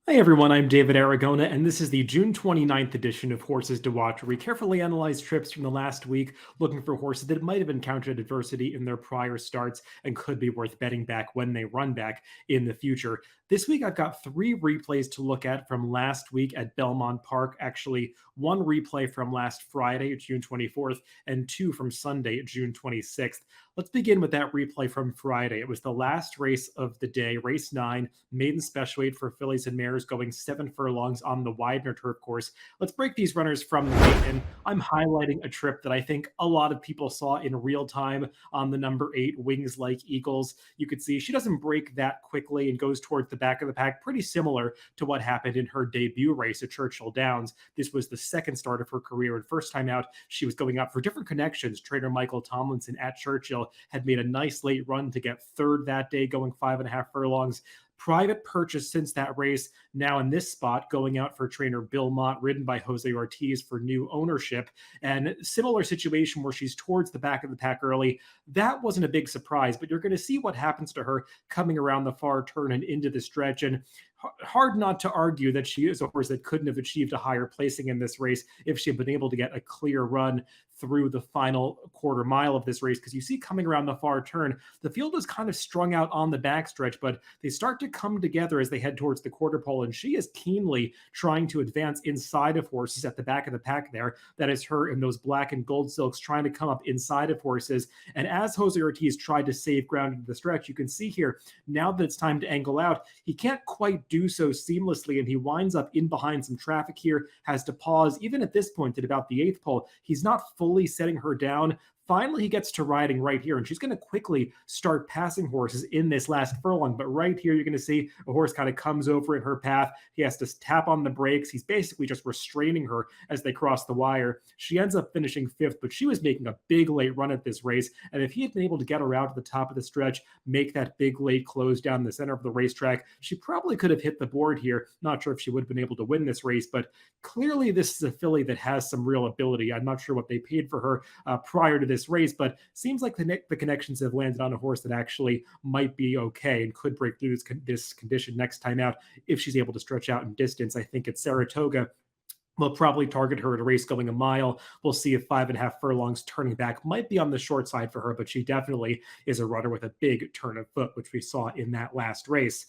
Hi everyone, I'm David Aragona, and this is the June 29th edition of Horses to Watch, where we carefully analyze trips from the last week, looking for horses that might have encountered adversity in their prior starts and could be worth betting back when they run back in the future. This week, I've got three replays to look at from last week at Belmont Park. Actually, one replay from last Friday, June 24th, and two from Sunday, June 26th. Let's begin with that replay from Friday. It was the last race of the day, race 9, maiden special weight for fillies and mares going 7 furlongs on the Widener turf course. Let's break these runners from the gate, and I'm highlighting a trip that I think a lot of people saw in real time on the number 8, Wings Like Eagles. You could see she doesn't break that quickly and goes towards the back of the pack, pretty similar to what happened in her debut race at Churchill Downs. This was the second start of her career, and first time out, she was going out for different connections. Trainer Michael Tomlinson at Churchill had made a nice late run to get third that day, going 5.5 furlongs. Private purchase since that race, now in this spot, going out for trainer Belmont, ridden by Jose Ortiz for new ownership. And similar situation where she's towards the back of the pack early. That wasn't a big surprise, but you're going to see what happens to her coming around the far turn and into the stretch. And hard not to argue that she is a horse that couldn't have achieved a higher placing in this race if she had been able to get a clear run through the final quarter mile of this race. Because you see coming around the far turn, the field is kind of strung out on the backstretch, but they start to come together as they head towards the quarter pole. And she is keenly trying to advance inside of horses at the back of the pack there. That is her in those black and gold silks trying to come up inside of horses. And as Jose Ortiz tried to save ground into the stretch, you can see here, now that it's time to angle out, he can't quite do so seamlessly, and he winds up in behind some traffic here, has to pause. Even at this point, at about the 8th pole, he's not fully setting her down. Finally, he gets to riding right here, and she's going to quickly start passing horses in this last furlong. But right here, you're going to see a horse kind of comes over in her path. He has to tap on the brakes. He's basically just restraining her as they cross the wire. She ends up finishing 5th, but she was making a big late run at this race. And if he had been able to get her out to the top of the stretch, make that big late close down the center of the racetrack, she probably could have hit the board here. Not sure if she would have been able to win this race, but clearly this is a filly that has some real ability. I'm not sure what they paid for her prior to this race, but seems like the connections have landed on a horse that actually might be okay and could break through this condition next time out if she's able to stretch out in distance. I think at Saratoga, we'll probably target her at a race going a mile. We'll see if 5.5 furlongs turning back might be on the short side for her, but she definitely is a runner with a big turn of foot, which we saw in that last race.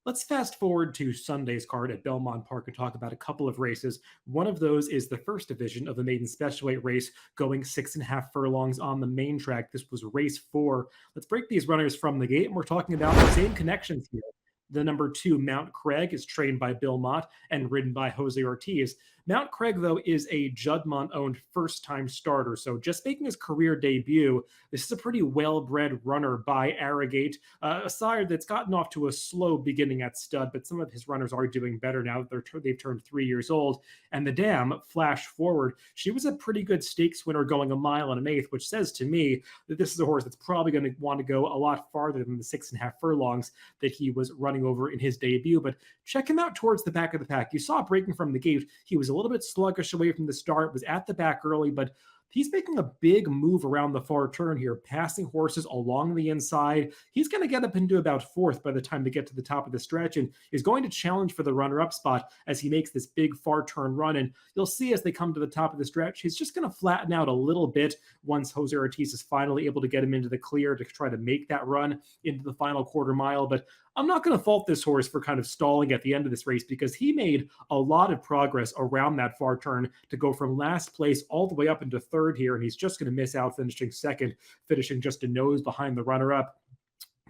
Let's fast forward to Sunday's card at Belmont Park and talk about a couple of races. One of those is the first division of the maiden special weight race, going 6.5 furlongs on the main track. This was race 4. Let's break these runners from the gate, and we're talking about the same connections here. The number 2, Mount Craig, is trained by Belmont and ridden by Jose Ortiz. Mount Craig, though, is a Juddmonte-owned first-time starter, so just making his career debut, this is a pretty well-bred runner by Aragate, a sire that's gotten off to a slow beginning at stud, but some of his runners are doing better now that they've turned 3 years old. And the dam, Flash Forward, she was a pretty good stakes winner going a mile and an eighth, which says to me that this is a horse that's probably going to want to go a lot farther than the 6.5 furlongs that he was running over in his debut. But check him out towards the back of the pack. You saw breaking from the gate. He was a little bit sluggish away from the start, was at the back early, but he's making a big move around the far turn here, passing horses along the inside. He's going to get up into about 4th by the time they get to the top of the stretch, and is going to challenge for the runner-up spot as he makes this big far turn run. And you'll see as they come to the top of the stretch, he's just going to flatten out a little bit once Jose Ortiz is finally able to get him into the clear to try to make that run into the final quarter mile. But I'm not going to fault this horse for kind of stalling at the end of this race, because he made a lot of progress around that far turn to go from last place all the way up into 3rd here, and he's just going to miss out finishing 2nd, finishing just a nose behind the runner-up.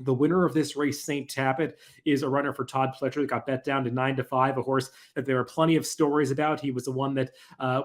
The winner of this race, St. Tappet, is a runner for Todd Pletcher that got bet down to 9-5, a horse that there are plenty of stories about. He was the one that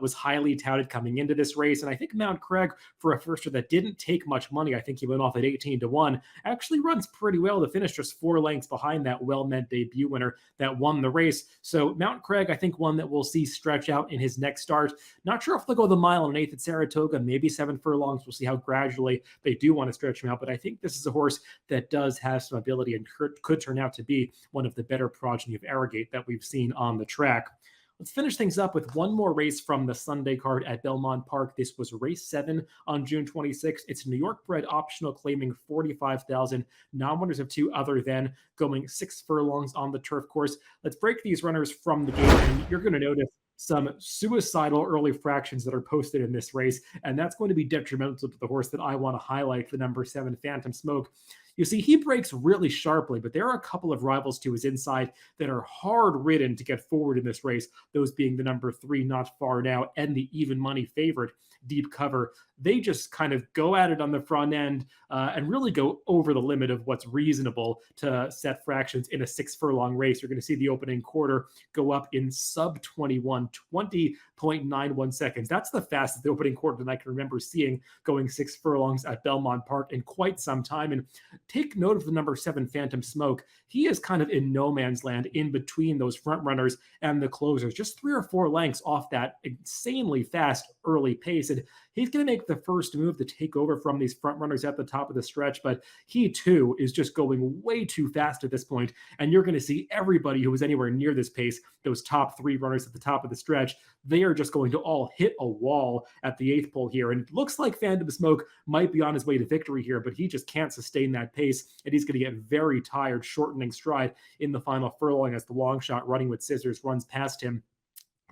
was highly touted coming into this race. And I think Mount Craig, for a firster that didn't take much money, I think he went off at 18-1, actually runs pretty well to finish just 4 lengths behind that well-meant debut winner that won the race. So Mount Craig, I think one that we'll see stretch out in his next start. Not sure if they'll go the mile and an eighth at Saratoga, maybe 7 furlongs. We'll see how gradually they do want to stretch him out. But I think this is a horse that does have some ability and could turn out to be one of the better progeny of Aragate that we've seen on the track. Let's finish things up with one more race from the Sunday card at Belmont Park. This was race 7 on June 26th. It's New York bred optional claiming 45,000. Non-winners of 2 other than going 6 furlongs on the turf course. Let's break these runners from the gate, and you're going to notice some suicidal early fractions that are posted in this race, and that's going to be detrimental to the horse that I want to highlight, the number 7 Phantom Smoke. You see, he breaks really sharply, but there are a couple of rivals to his inside that are hard ridden to get forward in this race, those being the number 3 Not Far Now and the even money favorite Deep Cover. They just kind of go at it on the front end and really go over the limit of what's reasonable to set fractions in a 6 furlong race. You're going to see the opening quarter go up in sub 21, 20.91 seconds. That's the fastest the opening quarter that I can remember seeing going 6 furlongs at Belmont Park in quite some time. And take note of the number 7 Phantom Smoke. He is kind of in no man's land in between those front runners and the closers, just 3 or 4 lengths off that insanely fast early pace. And he's going to make the first move to take over from these front runners at the top of the stretch, but he too is just going way too fast at this point. And you're going to see everybody who was anywhere near this pace, those top 3 runners at the top of the stretch, they are just going to all hit a wall at the 8th pole here. And it looks like Phantom Smoke might be on his way to victory here, but he just can't sustain that pace, and he's going to get very tired, shortening stride in the final furlong as the long shot running with scissors runs past him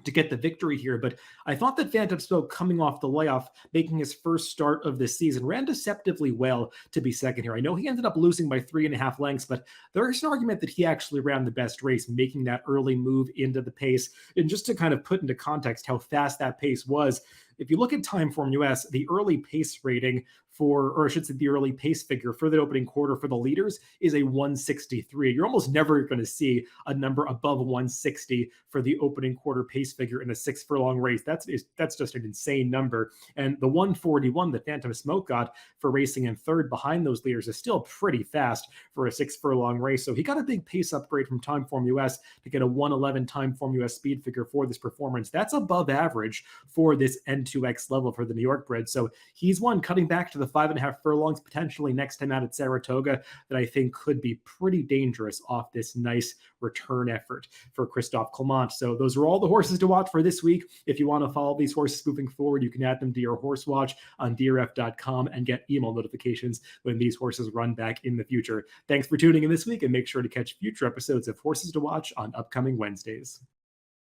to get the victory here. But I thought that Phantom Smoke, coming off the layoff, making his first start of this season, ran deceptively well to be second here. I know he ended up losing by 3.5 lengths, but there's an argument that he actually ran the best race, making that early move into the pace. And just to kind of put into context how fast that pace was, if you look at Timeform US, the early pace rating for, or I should say the early pace figure for the opening quarter for the leaders is a 163. You're almost never going to see a number above 160 for the opening quarter pace figure in a 6 furlong race. That's just an insane number. And the 141 that Phantom Smoke got for racing in third behind those leaders is still pretty fast for a 6 furlong race. So he got a big pace upgrade from Timeform US to get a 111 Timeform US speed figure for this performance. That's above average for this N2X level for the New York bred. So he's one cutting back to the 5.5 furlongs potentially next time out at Saratoga that I think could be pretty dangerous off this nice return effort for Christophe Clement. So those are all the horses to watch for this week. If you want to follow these horses moving forward, you can add them to your horse watch on DRF.com and get email notifications when these horses run back in the future. Thanks for tuning in this week, and make sure to catch future episodes of Horses to Watch on upcoming Wednesdays.